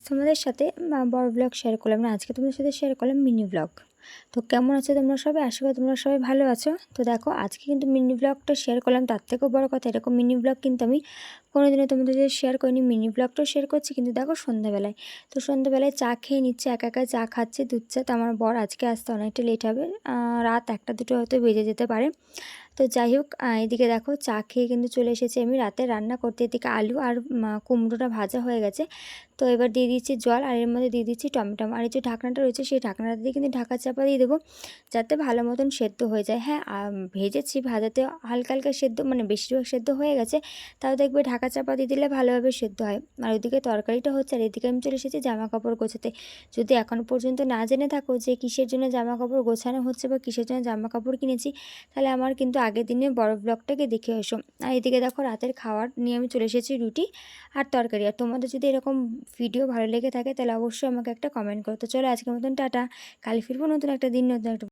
তোমাদের সাথে বড় ব্লগ শেয়ার করলাম না, আজকে তোমাদের সাথে শেয়ার করলাম মিনি ব্লগ। তো কেমন আছো তোমরা সবাই? আশা করি তোমরা সবাই ভালো আছো। তো দেখো আজকে কিন্তু মিনি ব্লগটা শেয়ার করলাম, তার থেকেও বড় কথা এরকম মিনি ব্লগ কিন্তু আমি কোনোদিনও তোমাদের সাথে শেয়ার করিনি। মিনি ব্লগটাও শেয়ার করছি কিন্তু দেখো সন্ধ্যাবেলায়। তো সন্ধ্যাবেলায় চা খেয়ে নিচ্ছে, একা একা চা খাচ্ছে, দুধ চা। তো আমার বর আজকে আসতে অনেকটা লেট হবে, রাত 1টা 2টো হয়তো বেজে যেতে পারে। তো যাই হোক, এদিকে দেখো চা খেয়ে কিন্তু চলে এসেছি আমি রাতে রান্না করতে। এদিকে আলু আর কুমড়োটা ভাজা হয়ে গেছে। তো এবার দিয়ে দিচ্ছি জল, আর এর মধ্যে দিয়ে দিচ্ছি টমেটো। আর এই যে ঢাকনাটা রয়েছে সেই ঢাকনাটা দিয়ে কিন্তু ঢাকা চাপা দিয়ে দেবো, যাতে ভালো মতন সেদ্ধ হয়ে যায়। হ্যাঁ, ভেজেছি, ভাজাতে হালকা হালকা সেদ্ধ, মানে বেশিরভাগ সেদ্ধ হয়ে গেছে। তাও দেখবে ঢাকা চাপা দিয়ে দিলে ভালোভাবে সেদ্ধ হয়। আর ওইদিকে তরকারিটা হচ্ছে, আর এদিকে আমি চলে এসেছি জামা কাপড় গোছাতে। যদি এখনও পর্যন্ত না জেনে থাকো যে কিসের জন্য জামা কাপড় গোছানো হচ্ছে বা কিসের জন্য জামা কাপড় কিনেছি, তাহলে আমার কিন্তু আগের দিনে বড় ব্লগটাকে দেখে এসো। আর এদিকে দেখো রাতের খাবার নিয়ে আমি চলে এসেছি, রুটি আর তরকারি। আর তোমাদের যদি এরকম ভিডিও ভালো লেগে থাকে তাহলে অবশ্যই আমাকে একটা কমেন্ট করো। তো চলো আজকের মতন টাটা, কাল ফিরবো নতুন একটা দিন, নতুন একটা